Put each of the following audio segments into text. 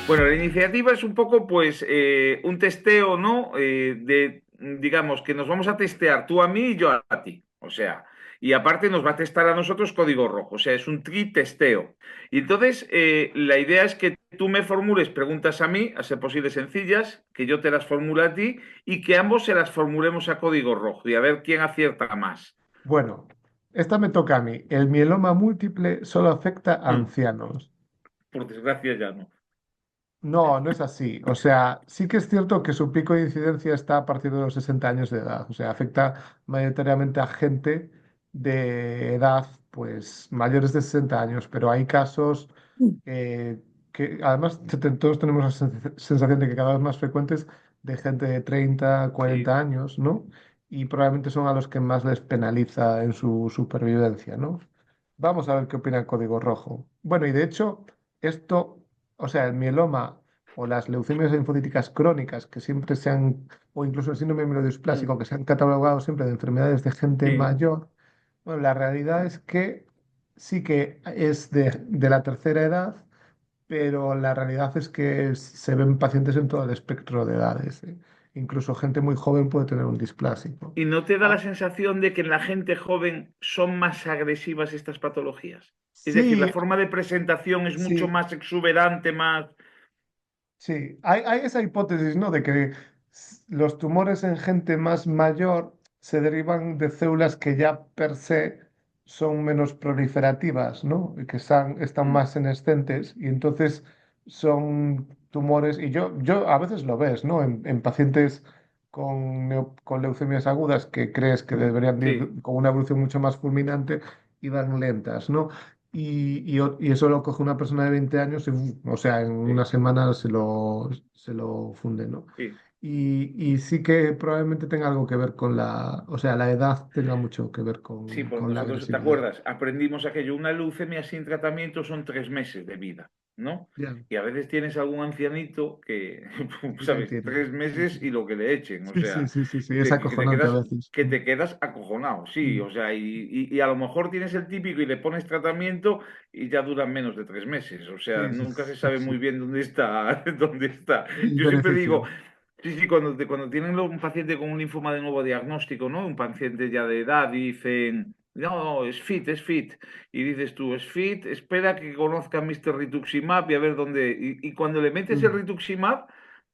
Bueno, la iniciativa es un poco, pues, un testeo, ¿no? Digamos, que nos vamos a testear tú a mí y yo a ti. O sea, y aparte nos va a testar a nosotros código rojo. O sea, es un tri-testeo. Y entonces, la idea es que tú me formules preguntas a mí, a ser posibles sencillas, que yo te las formule a ti y que ambos se las formulemos a código rojo y a ver quién acierta más. Bueno, esta me toca a mí. El mieloma múltiple solo afecta a Mm, ancianos. Por desgracia ya no. No, no es así. O sea, sí que es cierto que su pico de incidencia está a partir de los 60 años de edad. O sea, afecta mayoritariamente a gente de edad, pues, mayores de 60 años, pero hay casos eh, que además todos tenemos la sensación de que cada vez más frecuentes de gente de 30, Sí. 40 años, ¿no? Y probablemente son a los que más les penaliza en su supervivencia, ¿no? Vamos a ver qué opina el Código Rojo. Bueno, y de hecho, esto, o sea, el mieloma o las leucemias linfocíticas crónicas, que siempre se han, o incluso el síndrome Mm, mielodisplásico, que se han catalogado siempre de enfermedades de gente sí. mayor, bueno, la realidad es que sí que es de la tercera edad, pero la realidad es que se ven pacientes en todo el espectro de edades, ¿eh? Incluso gente muy joven puede tener un displásico. ¿Y no te da la Ah, sensación de que en la gente joven son más agresivas estas patologías? Es decir, la sí, forma de presentación es mucho sí, más exuberante, más... sí. Hay esa hipótesis, ¿no? De que los tumores en gente más mayor se derivan de células que ya per se son menos proliferativas, ¿no? Y que están Mm, más senescentes y entonces son tumores, y yo a veces lo ves, ¿no? En pacientes con leucemias agudas que crees que deberían de sí, ir con una evolución mucho más fulminante y van lentas, ¿no? Y eso lo coge una persona de 20 años, y, o sea, en una sí, semana se lo funde, ¿no? sí. Y sí que probablemente tenga algo que ver con o sea, la edad tenga mucho que ver Sí, pues con la nosotros, ¿te agresividad. acuerdas? Aprendimos aquello, una leucemia sin tratamiento son 3 meses de vida, ¿no? Ya, Y a veces tienes algún ancianito que, y ahí ¿sabes? tiene. tres Sí, meses sí. y lo que le echen, o Sí, sí, sea, sí, sí, sí, es acojonante a veces. que te quedas acojonado, sí, o sea, y a lo mejor tienes el típico y le pones tratamiento y ya duran menos de 3 meses, o sea, Sí, sí, nunca se sí, sabe muy sí. bien dónde está, dónde está. El Yo siempre digo, beneficio. sí, sí, cuando tienen un paciente con un linfoma de nuevo diagnóstico, ¿no? Un paciente ya de edad, y dicen, no, no, es fit, es fit. Y dices tú, es fit, espera que conozca a Mr. Rituximab y a ver dónde. Y cuando le metes el Mm. Rituximab,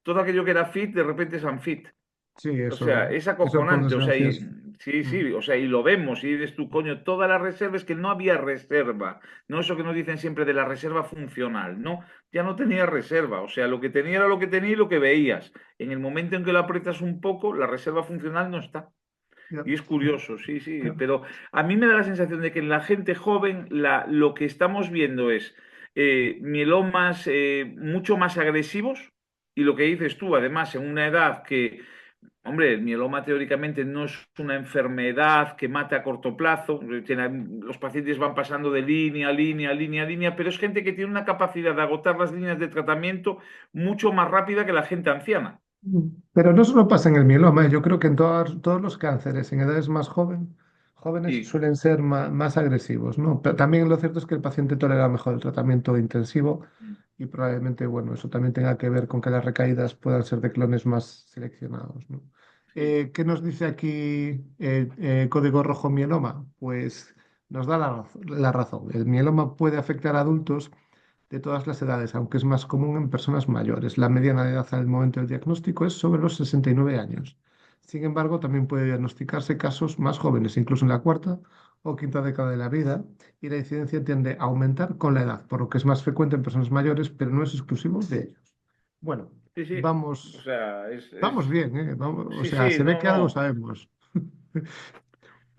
todo aquello que era fit, de repente es unfit. Sí, O sea, es eso por acojonante, o sea, desgracia y, es. sí, Mm. sí, o sea, y lo vemos, y dices tú, coño, toda la reserva es que no había reserva, no eso que nos dicen siempre de la reserva funcional, no, ya no tenía reserva, o sea, lo que tenía era lo que tenía y lo que veías. En el momento en que lo aprietas un poco, la reserva funcional no está. Ya, Y es ya, curioso, sí, sí, ya. pero a mí me da la sensación de que en la gente joven lo que estamos viendo es mielomas mucho más agresivos y lo que dices tú, además, en una edad que, hombre, el mieloma teóricamente no es una enfermedad que mate a corto plazo, los pacientes van pasando de línea a línea, a línea a línea, pero es gente que tiene una capacidad de agotar las líneas de tratamiento mucho más rápida que la gente anciana. Pero no solo pasa en el mieloma, yo creo que en todos los cánceres en edades más jóvenes Sí. suelen ser más agresivos, ¿no? Pero también lo cierto es que el paciente tolera mejor el tratamiento intensivo y probablemente, bueno, eso también tenga que ver con que las recaídas puedan ser de clones más seleccionados, ¿no? Sí. ¿Qué nos dice aquí Código Rojo Mieloma? Pues nos da la razón. El mieloma puede afectar a adultos de todas las edades, aunque es más común en personas mayores. La mediana de edad al momento del diagnóstico es sobre los 69 años. Sin embargo, también puede diagnosticarse casos más jóvenes, incluso en la cuarta o quinta década de la vida, y la incidencia tiende a aumentar con la edad, por lo que es más frecuente en personas mayores, pero no es exclusivo de ellos. Bueno, Sí, sí. O vamos, sea, vamos bien, ¿eh? O Sí, sea, sí, se ve no, que algo no. sabemos.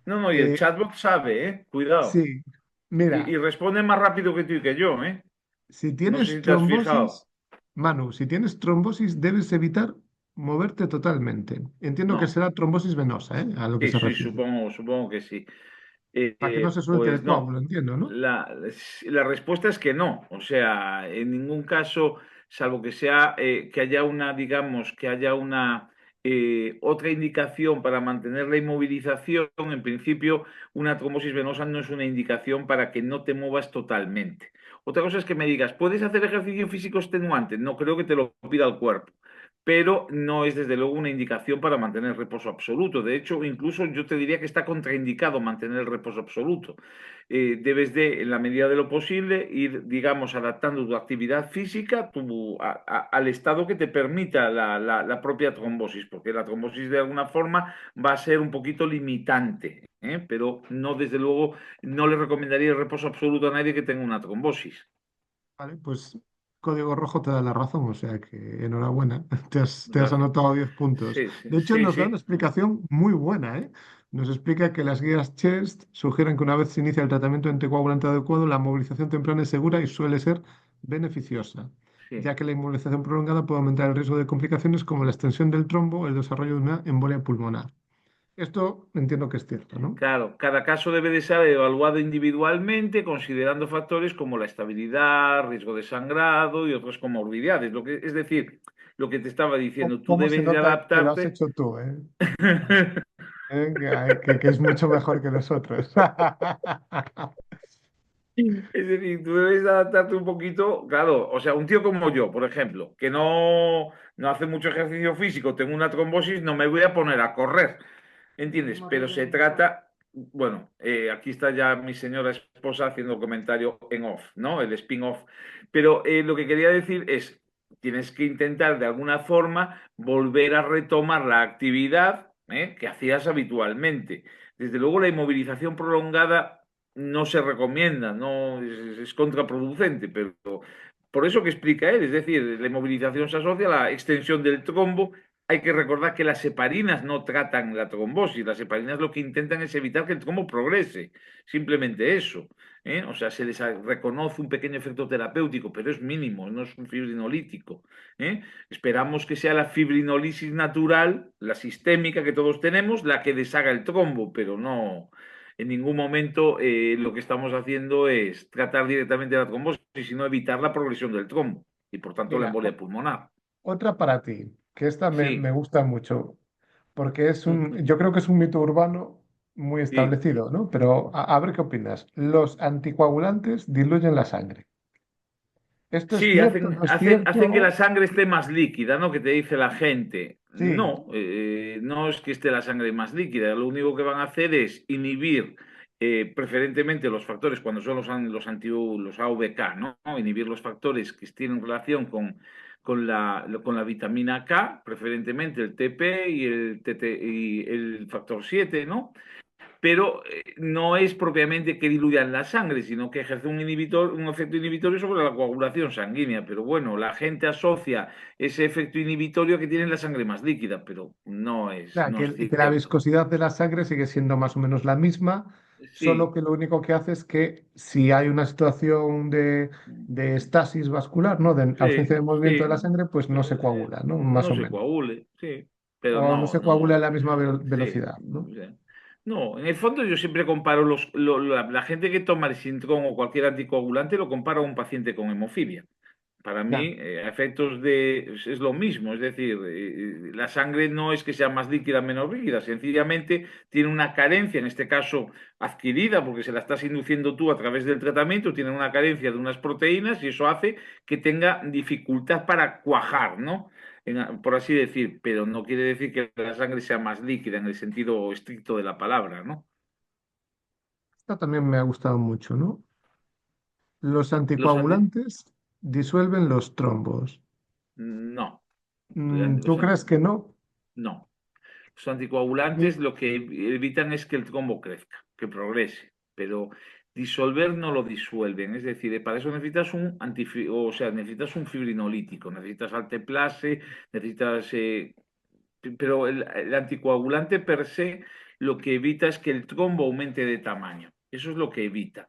No, no, y el Eh, chatbot sabe, ¿eh? Cuidado. sí, mira, Y responde más rápido que tú y que yo, ¿eh? si No sé tienes si te has fijado. trombosis, Manu, si tienes trombosis debes evitar moverte totalmente. Entiendo que No. será trombosis venosa, ¿eh? A lo que Sí, se sí, refiere. supongo que sí. Para que no se suelte el Pues coágulo, no. entiendo, ¿no? La, la respuesta es que no. O sea, en ningún caso. salvo que sea que haya una, digamos, que haya una otra indicación para mantener la inmovilización. En principio, una trombosis venosa no es una indicación para que no te muevas totalmente. Otra cosa es que me digas, ¿puedes hacer ejercicio físico extenuante? No creo que te lo pida el cuerpo, pero no es desde luego una indicación para mantener reposo absoluto. De hecho, incluso yo te diría que está contraindicado mantener el reposo absoluto. Debes de, en la medida de lo posible, ir, digamos, adaptando tu actividad física al estado que te permita la propia trombosis, porque la trombosis de alguna forma va a ser un poquito limitante, pero no, desde luego, no le recomendaría el reposo absoluto a nadie que tenga una trombosis. Vale, pues Código Rojo te da la razón, o sea que enhorabuena, te has Gracias. anotado 10 puntos. Sí, sí, De hecho, sí, nos da una sí. explicación muy buena, ¿eh? Nos explica que las guías CHEST sugieren que una vez se inicia el tratamiento anticoagulante adecuado, la movilización temprana es segura y suele ser beneficiosa, Sí. ya que la inmovilización prolongada puede aumentar el riesgo de complicaciones como la extensión del trombo o el desarrollo de una embolia pulmonar. Esto entiendo que es cierto, ¿no? Claro, cada caso debe de ser evaluado individualmente, considerando factores como la estabilidad, riesgo de sangrado y otras comorbilidades. Es decir, lo que te estaba diciendo, tú ¿Cómo se debes de nota que lo has adaptarte. hecho tú, eh? Que es mucho mejor que nosotros. Es decir, tú debes de adaptarte un poquito, claro, o sea, un tío como yo, por ejemplo, que no hace mucho ejercicio físico, tengo una trombosis, no me voy a poner a correr. ¿Entiendes? Pero se trata, bueno, aquí está ya mi señora esposa haciendo comentario en off, ¿no? El spin-off. Pero lo que quería decir es, tienes que intentar de alguna forma volver a retomar la actividad que hacías habitualmente. Desde luego la inmovilización prolongada no se recomienda, no es contraproducente, pero por eso que explica él, es decir, la inmovilización se asocia a la extensión del trombo. Hay que recordar que las heparinas no tratan la trombosis, las heparinas lo que intentan es evitar que el trombo progrese, simplemente eso. O sea, se les reconoce un pequeño efecto terapéutico, pero es mínimo, no es un fibrinolítico. ¿eh? Esperamos que sea la fibrinolisis natural, la sistémica que todos tenemos, la que deshaga el trombo, pero no, en ningún momento lo que estamos haciendo es tratar directamente la trombosis, sino evitar la progresión del trombo y por tanto la Mira, embolia pulmonar. otra para ti, que esta me Sí. gusta mucho, porque yo creo que es un mito urbano muy Sí, establecido, ¿no? Pero a ver qué opinas. Los anticoagulantes diluyen la sangre. ¿Esto es sí, cierto? ¿No es hacen que la cierto? sangre esté más líquida, ¿no? Que te dice la gente. Sí, No, no es que esté la sangre más líquida, lo único que van a hacer es inhibir preferentemente los factores, cuando son los AVK, ¿no? Inhibir los factores que tienen relación con la vitamina K, preferentemente el TP y el, TT, y el factor 7, ¿no? Pero no es propiamente que diluyan la sangre, sino que ejerce un efecto inhibitorio sobre la coagulación sanguínea. Pero bueno, la gente asocia ese efecto inhibitorio que tiene la sangre más líquida, pero nada, no es que la cierto. viscosidad de la sangre sigue siendo más o menos la misma, solo Sí, que lo único que hace es que si hay una situación de estasis vascular, ¿no? De sí, ausencia de movimiento de la sí, sangre, pues no se coagula, ¿no? Más no o se menos. coagule, sí, pero O no no, se coagula a no, la misma sí, velocidad, ¿no? sí. No, en el fondo yo siempre comparo la gente que toma el Sintrón o cualquier anticoagulante lo comparo a un paciente con hemofilia. Para Ya. mí, a efectos de, es lo mismo, es decir, la sangre no es que sea más líquida o menos líquida, sencillamente tiene una carencia, en este caso adquirida, porque se la estás induciendo tú a través del tratamiento, tiene una carencia de unas proteínas y eso hace que tenga dificultad para cuajar, ¿no? Por así decir, pero no quiere decir que la sangre sea más líquida en el sentido estricto de la palabra, ¿no? Esta también me ha gustado mucho, ¿no? Los Los anti... anticoagulantes disuelven los trombos. No, ¿Tú los crees que no? no. Los anticoagulantes Mi- lo que evitan es que el trombo crezca, que progrese, pero disolver no lo disuelven. Es decir, para eso necesitas o sea, necesitas un fibrinolítico, necesitas alteplase, necesitas, pero el anticoagulante per se lo que evita es que el trombo aumente de tamaño. Eso es lo que evita.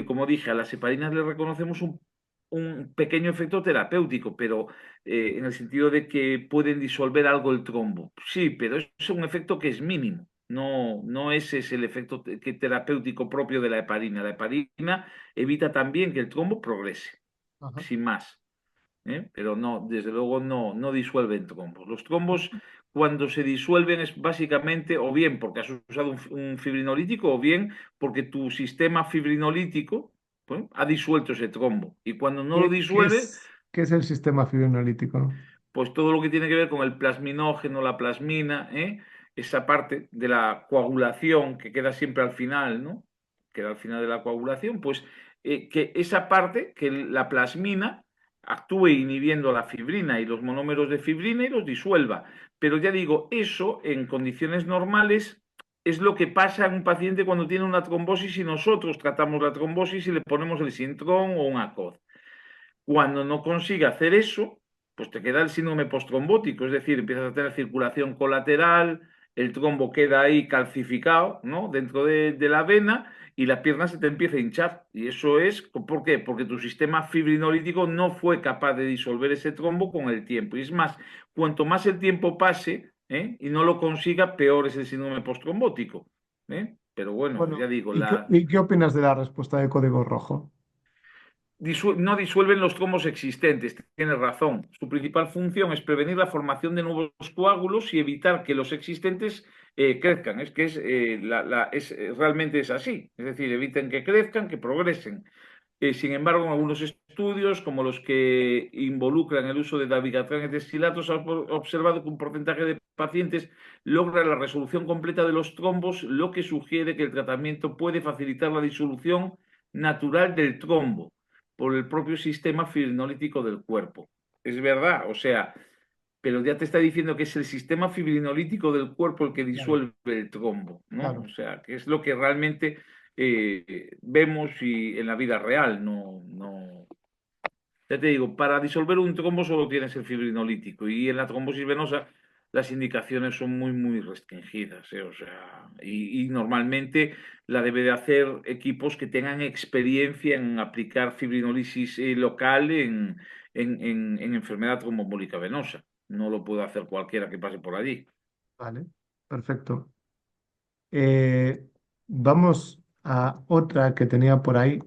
Como dije, a las heparinas le reconocemos un pequeño efecto terapéutico, pero en el sentido de que pueden disolver algo el trombo. Sí, pero es un efecto que es mínimo. No, no ese es el efecto terapéutico propio de la heparina. La heparina evita también que el trombo progrese, Ajá. sin más. Pero no, desde luego no disuelven trombos. Los trombos, cuando se disuelven, es básicamente o bien porque has usado un fibrinolítico o bien porque tu sistema fibrinolítico, pues, ha disuelto ese trombo. Y cuando no lo disuelve, Qué es el sistema fibrinolítico? pues todo lo que tiene que ver con el plasminógeno, la plasmina, esa parte de la coagulación que queda siempre al final, ¿no? Queda al final de la coagulación, pues que esa parte, que la plasmina, actúe inhibiendo la fibrina y los monómeros de fibrina y los disuelva. Pero ya digo, eso en condiciones normales es lo que pasa en un paciente cuando tiene una trombosis y nosotros tratamos la trombosis y le ponemos el sintrón o un ACOD. Cuando no consigue hacer eso, pues te queda el síndrome postrombótico, es decir, empiezas a tener circulación colateral, el trombo queda ahí calcificado, ¿no? Dentro de la vena y la pierna se te empieza a hinchar. Y eso es, ¿por qué? Porque tu sistema fibrinolítico no fue capaz de disolver ese trombo con el tiempo. Y es más, cuanto más el tiempo pase, y no lo consiga, peor es el síndrome postrombótico. Pero bueno, ya Bueno, digo, y qué opinas de la respuesta de código rojo? no disuelven los trombos existentes, tienes razón. Su principal función es prevenir la formación de nuevos coágulos y evitar que los existentes crezcan. Es que realmente es así. Es decir, eviten que crezcan, que progresen. Sin embargo, en algunos estudios, como los que involucran el uso de dabigatran y destilatos, se ha observado que un porcentaje de pacientes logra la resolución completa de los trombos, lo que sugiere que el tratamiento puede facilitar la disolución natural del trombo por el propio sistema fibrinolítico del cuerpo. Es verdad, o sea, pero ya te está diciendo que es el sistema fibrinolítico del cuerpo el que Claro, disuelve el trombo, ¿no? O claro, sea, que es lo que realmente vemos en la vida real, ya te digo, para disolver un trombo solo tienes el fibrinolítico y en la trombosis venosa las indicaciones son muy restringidas, ¿eh? O sea, y normalmente la debe de hacer equipos que tengan experiencia en aplicar fibrinolisis local en enfermedad tromboembólica venosa. No lo puede hacer cualquiera que pase por allí. vale, perfecto. Eh, Vamos a otra que tenía por ahí.